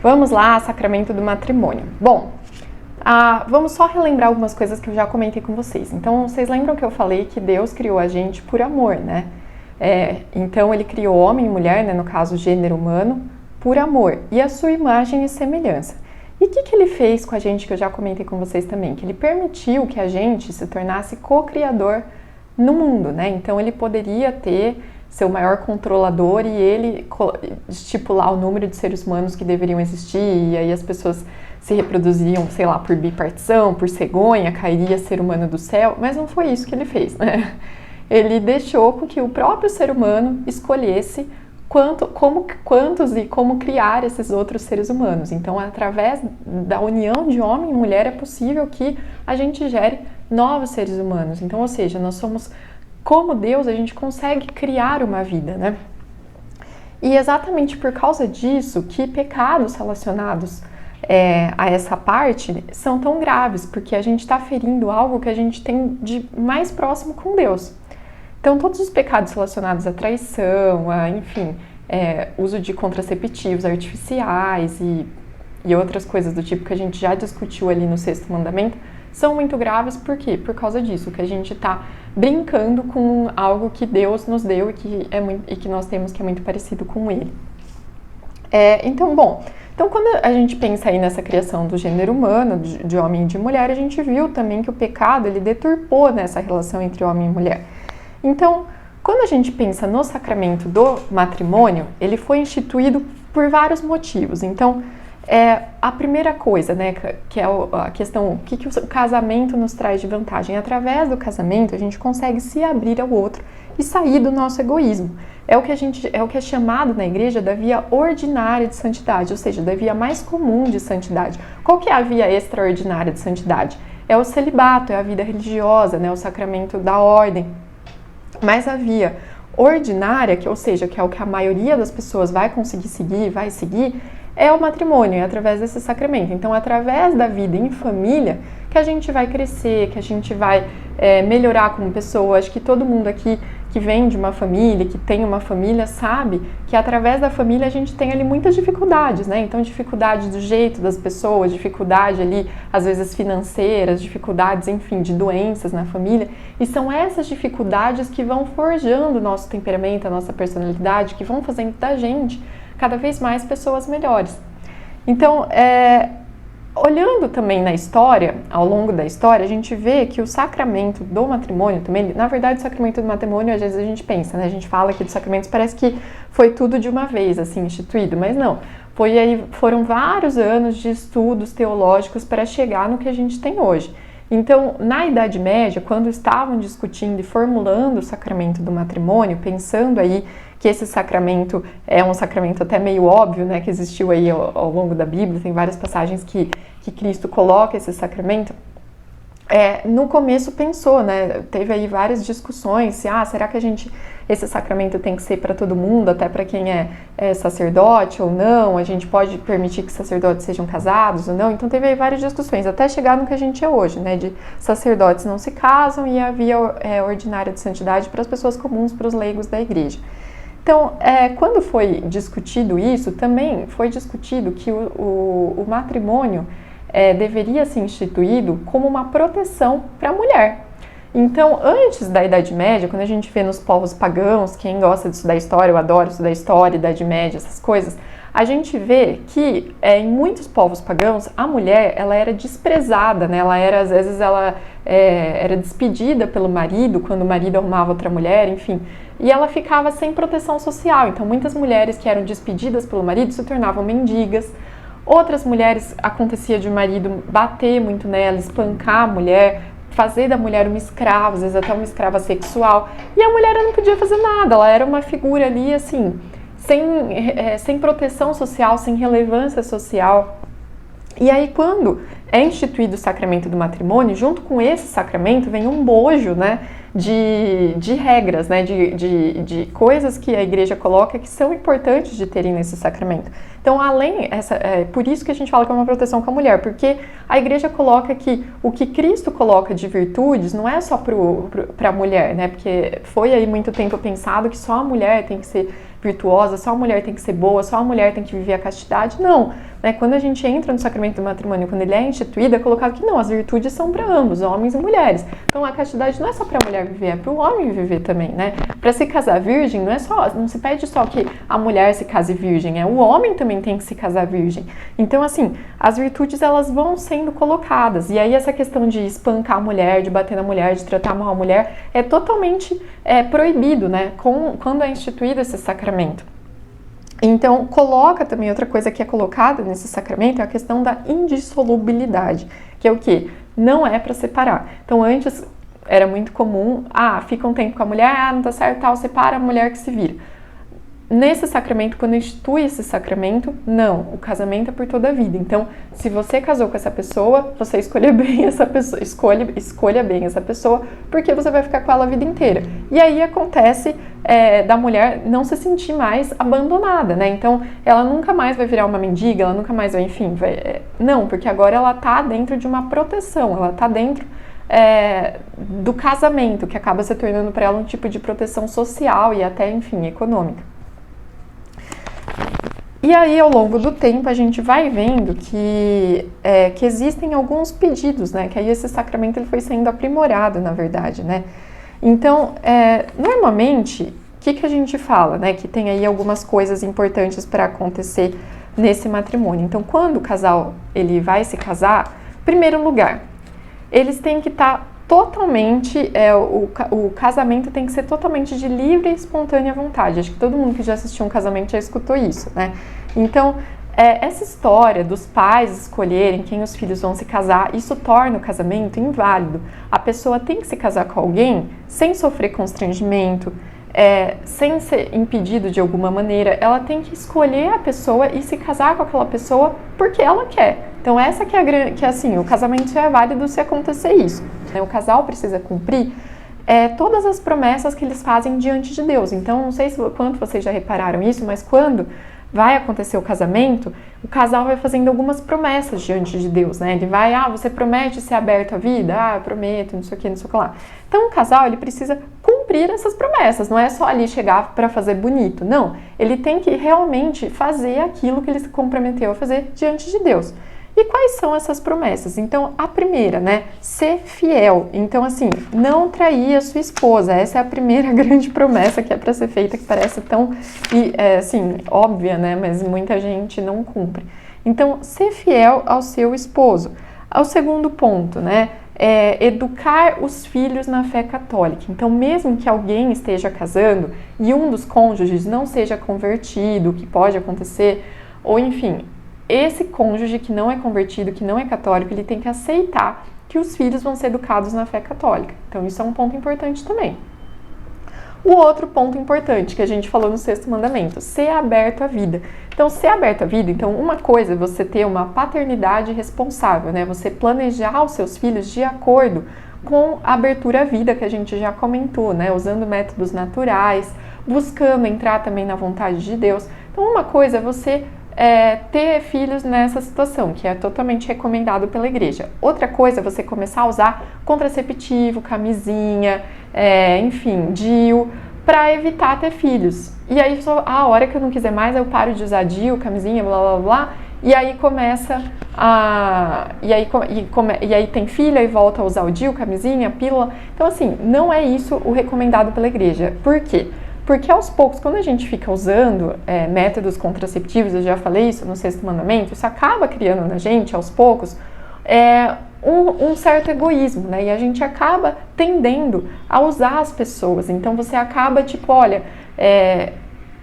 Vamos lá, sacramento do matrimônio. Bom, vamos só relembrar algumas coisas que eu já comentei com vocês. Então, vocês lembram que eu falei que Deus criou a gente por amor, né? Então, ele criou homem e mulher, né, no caso, gênero humano, por amor, e a sua imagem e semelhança. E o que ele fez com a gente, que eu já comentei com vocês também? Que ele permitiu que a gente se tornasse co-criador no mundo, né? Então, ele poderia ser o maior controlador e ele estipular o número de seres humanos que deveriam existir, e aí as pessoas se reproduziam, sei lá, por bipartição, por cegonha, cairia ser humano do céu, mas não foi isso que ele fez, né? Ele deixou com que o próprio ser humano escolhesse quantos e como criar esses outros seres humanos. Então, através da união de homem e mulher, é possível que a gente gere novos seres humanos. Então, ou seja, nós somos, como Deus, a gente consegue criar uma vida, né? E exatamente por causa disso que pecados relacionados a essa parte são tão graves, porque a gente está ferindo algo que a gente tem de mais próximo com Deus. Então, todos os pecados relacionados à traição, enfim, uso de contraceptivos artificiais e outras coisas do tipo que a gente já discutiu ali no Sexto Mandamento, são muito graves. Por quê? Por causa disso, que a gente está brincando com algo que Deus nos deu e que nós temos, que é muito parecido com Ele. Então, quando a gente pensa aí nessa criação do gênero humano, de homem e de mulher, a gente viu também que o pecado, ele deturpou nessa relação entre homem e mulher. Então, quando a gente pensa no sacramento do matrimônio, ele foi instituído por vários motivos. Então, a primeira coisa, né, que é a questão, o que o casamento nos traz de vantagem? Através do casamento, a gente consegue se abrir ao outro e sair do nosso egoísmo. É o que é chamado na igreja da via ordinária de santidade, ou seja, da via mais comum de santidade. Qual que é a via extraordinária de santidade? É o celibato, é a vida religiosa, né, o sacramento da ordem. Mas a via ordinária, que é o que a maioria das pessoas vai conseguir seguir, é o matrimônio, é através desse sacramento. Então, através da vida em família, que a gente vai crescer, que a gente vai melhorar como pessoa. Acho que todo mundo aqui que vem de uma família, que tem uma família, sabe que através da família a gente tem ali muitas dificuldades, né? Então, dificuldade do jeito das pessoas, dificuldade ali, às vezes financeiras, dificuldades, enfim, de doenças na família. E são essas dificuldades que vão forjando o nosso temperamento, a nossa personalidade, que vão fazendo da gente cada vez mais pessoas melhores. Então, olhando também na história, ao longo da história, a gente vê que o sacramento do matrimônio também, na verdade o sacramento do matrimônio, às vezes a gente pensa, né? A gente fala aqui dos sacramentos, parece que foi tudo de uma vez, assim, instituído, mas não. Foram vários anos de estudos teológicos para chegar no que a gente tem hoje. Então, na Idade Média, quando estavam discutindo e formulando o sacramento do matrimônio, pensando aí que esse sacramento é um sacramento até meio óbvio, né, que existiu aí ao longo da Bíblia, tem várias passagens que Cristo coloca esse sacramento, no começo pensou, né, teve aí várias discussões, será que esse sacramento tem que ser para todo mundo, até para quem é sacerdote ou não, a gente pode permitir que sacerdotes sejam casados ou não, então teve aí várias discussões, até chegar no que a gente é hoje, né, de sacerdotes não se casam e a via ordinária de santidade para as pessoas comuns, para os leigos da igreja. Então, quando foi discutido isso, também foi discutido que o matrimônio deveria ser instituído como uma proteção para a mulher. Então, antes da Idade Média, quando a gente vê nos povos pagãos, quem gosta de estudar história, eu adoro estudar história, Idade Média, essas coisas, a gente vê que em muitos povos pagãos, a mulher ela era desprezada, né? Às vezes ela era despedida pelo marido, quando o marido arrumava outra mulher, enfim, e ela ficava sem proteção social. Então, muitas mulheres que eram despedidas pelo marido se tornavam mendigas. Outras mulheres, acontecia de o marido bater muito nela, espancar a mulher, fazer da mulher uma escrava, às vezes até uma escrava sexual, e a mulher não podia fazer nada, ela era uma figura ali assim, sem proteção social, sem relevância social. E aí, quando é instituído o sacramento do matrimônio, junto com esse sacramento vem um bojo, né, de regras, né, de coisas que a igreja coloca que são importantes de terem nesse sacramento. Então, por isso que a gente fala que é uma proteção com a mulher, porque a igreja coloca que o que Cristo coloca de virtudes não é só para a mulher, né, porque foi aí muito tempo pensado que só a mulher tem que ser virtuosa, só a mulher tem que ser boa, só a mulher tem que viver a castidade. Não, né? Quando a gente entra no sacramento do matrimônio, quando ele é instituído, é colocado que não, as virtudes são para ambos, homens e mulheres. Então a castidade não é só para a mulher viver, é para o homem viver também, né? Para se casar virgem, não se pede só que a mulher se case virgem, o homem também tem que se casar virgem. Então, assim, as virtudes elas vão sendo colocadas. E aí essa questão de espancar a mulher, de bater na mulher, de tratar mal a mulher, é totalmente proibido, né? Quando é instituído esse sacramento. Então, coloca também outra coisa que é colocada nesse sacramento, é a questão da indissolubilidade, que é o quê? Não é para separar. Então, antes era muito comum, fica um tempo com a mulher, não tá certo, tal, separa a mulher que se vira. Nesse sacramento, quando institui esse sacramento, não, o casamento é por toda a vida. Então, se você casou com essa pessoa, você escolha bem essa pessoa, escolha bem essa pessoa, porque você vai ficar com ela a vida inteira. E aí acontece da mulher não se sentir mais abandonada, né? Então, ela nunca mais vai virar uma mendiga, ela nunca mais vai, enfim, não, porque agora ela tá dentro de uma proteção, ela tá dentro do casamento, que acaba se tornando para ela um tipo de proteção social e até, enfim, econômica. E aí, ao longo do tempo, a gente vai vendo que existem alguns pedidos, né? Que aí esse sacramento ele foi sendo aprimorado, na verdade, né? Então, normalmente, o que a gente fala, né? Que tem aí algumas coisas importantes para acontecer nesse matrimônio. Então, quando o casal ele vai se casar, em primeiro lugar, eles têm que estar totalmente, o casamento tem que ser totalmente de livre e espontânea vontade. Acho que todo mundo que já assistiu um casamento já escutou isso, né? Então, essa história dos pais escolherem quem os filhos vão se casar, isso torna o casamento inválido. A pessoa tem que se casar com alguém sem sofrer constrangimento, sem ser impedido de alguma maneira. Ela tem que escolher a pessoa e se casar com aquela pessoa porque ela quer. Então essa que assim, o casamento só é válido se acontecer isso. O casal precisa cumprir todas as promessas que eles fazem diante de Deus. Então, não sei quanto vocês já repararam isso, mas quando vai acontecer o casamento, o casal vai fazendo algumas promessas diante de Deus, né? Ele vai, você promete ser aberto à vida? Eu prometo, não sei o que, não sei o que lá. Então, o casal, ele precisa cumprir essas promessas, não é só ali chegar para fazer bonito, não. Ele tem que realmente fazer aquilo que ele se comprometeu a fazer diante de Deus. E quais são essas promessas? Então, a primeira, né? Ser fiel. Então, assim, não trair a sua esposa. Essa é a primeira grande promessa que é para ser feita, que parece tão, assim, óbvia, né? Mas muita gente não cumpre. Então, ser fiel ao seu esposo. O segundo ponto, né? Educar os filhos na fé católica. Então, mesmo que alguém esteja casando e um dos cônjuges não seja convertido, o que pode acontecer, ou enfim, esse cônjuge que não é convertido, que não é católico, ele tem que aceitar que os filhos vão ser educados na fé católica. Então, isso é um ponto importante também. O outro ponto importante que a gente falou no sexto mandamento, ser aberto à vida. Então, ser aberto à vida, então uma coisa é você ter uma paternidade responsável, né? Você planejar os seus filhos de acordo com a abertura à vida que a gente já comentou, né? Usando métodos naturais, buscando entrar também na vontade de Deus. Então, uma coisa é você ter filhos nessa situação, que é totalmente recomendado pela igreja. Outra coisa é você começar a usar contraceptivo, camisinha, enfim, DIU, para evitar ter filhos. E aí, a hora que eu não quiser mais, eu paro de usar DIU, camisinha, blá, blá, blá, e aí começa e aí tem filho e volta a usar o DIU, camisinha, pílula. Então, assim, não é isso o recomendado pela igreja. Por quê? Porque aos poucos, quando a gente fica usando métodos contraceptivos, eu já falei isso no sexto mandamento, isso acaba criando na gente, aos poucos, um certo egoísmo, né? E a gente acaba tendendo a usar as pessoas. Então você acaba tipo, olha,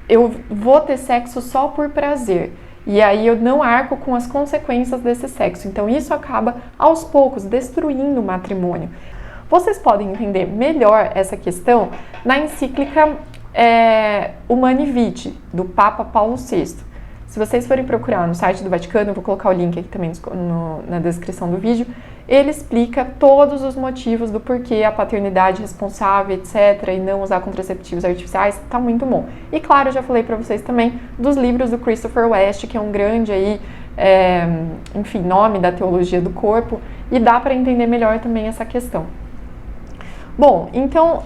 eu vou ter sexo só por prazer. E aí eu não arco com as consequências desse sexo. Então isso acaba, aos poucos, destruindo o matrimônio. Vocês podem entender melhor essa questão na encíclica Humani Vitae, do Papa Paulo VI. Se vocês forem procurar no site do Vaticano, eu vou colocar o link aqui também na descrição do vídeo, ele explica todos os motivos do porquê a paternidade responsável, etc., e não usar contraceptivos artificiais, tá muito bom. E claro, eu já falei para vocês também dos livros do Christopher West, que é um grande aí, nome da teologia do corpo, e dá para entender melhor também essa questão. Bom, então,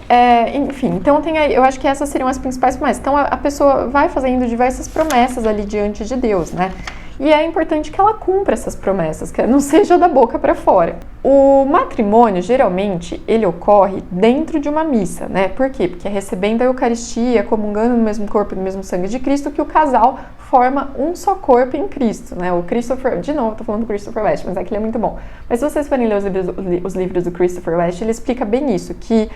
enfim, então tem aí, eu acho que essas seriam as principais promessas. Então a pessoa vai fazendo diversas promessas ali diante de Deus, né? E é importante que ela cumpra essas promessas, que não seja da boca para fora. O matrimônio, geralmente, ele ocorre dentro de uma missa, né? Por quê? Porque é recebendo a Eucaristia, comungando no mesmo corpo e no mesmo sangue de Cristo, que o casal forma um só corpo em Cristo, né? O Christopher, de novo, tô falando do Christopher West, mas aquele é muito bom. Mas se vocês forem ler os livros do Christopher West, ele explica bem isso, que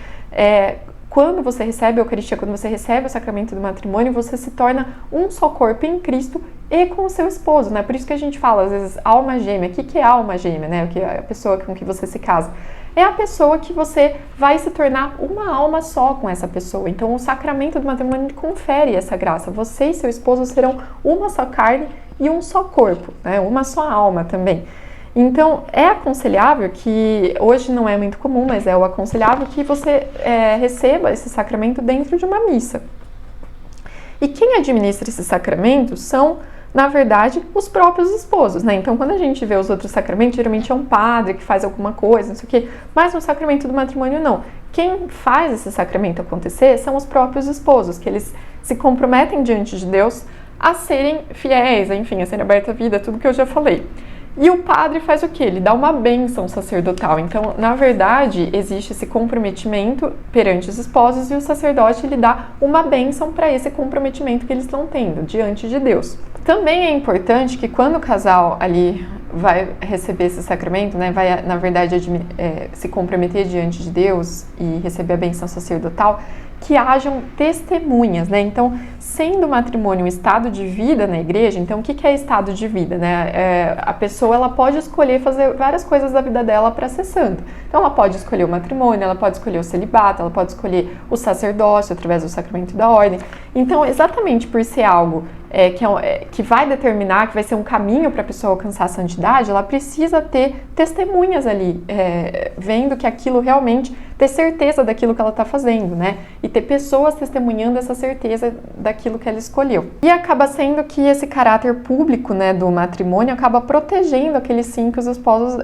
quando você recebe a Eucaristia, quando você recebe o sacramento do matrimônio, você se torna um só corpo em Cristo e com o seu esposo, né? Por isso que a gente fala, às vezes, alma gêmea. O que é alma gêmea, né? O que é a pessoa com que você se casa? É a pessoa que você vai se tornar uma alma só com essa pessoa. Então, o sacramento do matrimônio confere essa graça. Você e seu esposo serão uma só carne e um só corpo, né? Uma só alma também. Então, é aconselhável que, hoje não é muito comum, mas é o aconselhável que você receba esse sacramento dentro de uma missa. E quem administra esses sacramentos são, na verdade, os próprios esposos, né? Então, quando a gente vê os outros sacramentos, geralmente é um padre que faz alguma coisa, não sei o quê, mas no sacramento do matrimônio, não. Quem faz esse sacramento acontecer são os próprios esposos, que eles se comprometem diante de Deus a serem fiéis, enfim, a serem abertos à vida, tudo que eu já falei. E o padre faz o quê? Ele dá uma bênção sacerdotal. Então, na verdade, existe esse comprometimento perante os esposos e o sacerdote ele dá uma bênção para esse comprometimento que eles estão tendo diante de Deus. Também é importante que quando o casal ali vai receber esse sacramento, né, vai, na verdade, se comprometer diante de Deus e receber a bênção sacerdotal, que hajam testemunhas, né? Então, sendo o matrimônio um estado de vida na igreja, então o que é estado de vida, né? A pessoa ela pode escolher fazer várias coisas da vida dela para ser santa. Então, ela pode escolher o matrimônio, ela pode escolher o celibato, ela pode escolher o sacerdócio através do sacramento da ordem. Então, exatamente por ser algo que vai determinar, que vai ser um caminho para a pessoa alcançar a santidade, ela precisa ter testemunhas ali, vendo que aquilo realmente, ter certeza daquilo que ela está fazendo, né? E ter pessoas testemunhando essa certeza daquilo que ela escolheu. E acaba sendo que esse caráter público, né, do matrimônio acaba protegendo aquele sim que os esposos,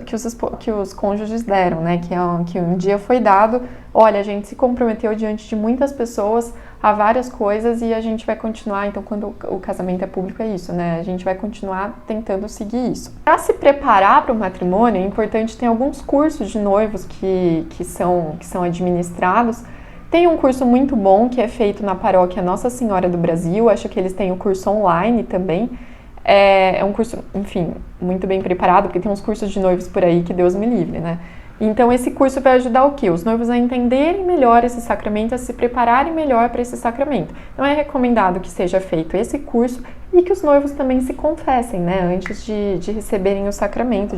que os cônjuges deram, né? Que um dia foi dado, olha, a gente se comprometeu diante de muitas pessoas a várias coisas e a gente vai continuar, então quando o casamento é público é isso, né? A gente vai continuar tentando seguir isso. Para se preparar para o matrimônio, é importante ter alguns cursos de noivos que são administrados. Tem um curso muito bom que é feito na paróquia Nossa Senhora do Brasil, acho que eles têm o curso online também. É um curso, enfim, muito bem preparado, porque tem uns cursos de noivos por aí que Deus me livre, né? Então, esse curso vai ajudar o quê? Os noivos a entenderem melhor esse sacramento, a se prepararem melhor para esse sacramento. Então, é recomendado que seja feito esse curso e que os noivos também se confessem, né? Antes de receberem o sacramento,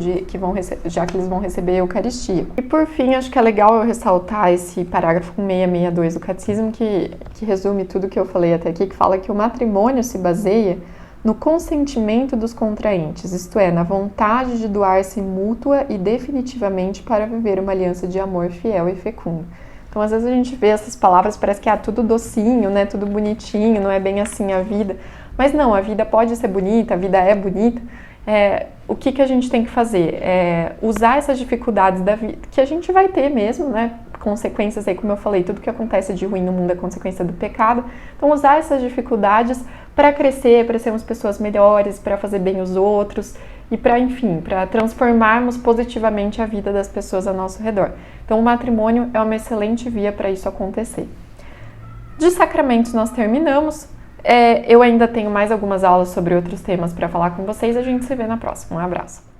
já que eles vão receber a Eucaristia. E, por fim, acho que é legal eu ressaltar esse parágrafo 662 do Catecismo, que resume tudo que eu falei até aqui, que fala que o matrimônio se baseia no consentimento dos contraentes, isto é, na vontade de doar-se mútua e definitivamente para viver uma aliança de amor fiel e fecundo. Então, às vezes a gente vê essas palavras, parece que é tudo docinho, né, tudo bonitinho, não é bem assim a vida. Mas não, a vida pode ser bonita, a vida é bonita. O que a gente tem que fazer? Usar essas dificuldades da vida, que a gente vai ter mesmo, né? Consequências aí, como eu falei, tudo que acontece de ruim no mundo é consequência do pecado. Então, usar essas dificuldades para crescer, para sermos pessoas melhores, para fazer bem os outros e para, enfim, para transformarmos positivamente a vida das pessoas ao nosso redor. Então, o matrimônio é uma excelente via para isso acontecer. De sacramentos nós terminamos. Eu ainda tenho mais algumas aulas sobre outros temas para falar com vocês. A gente se vê na próxima. Um abraço.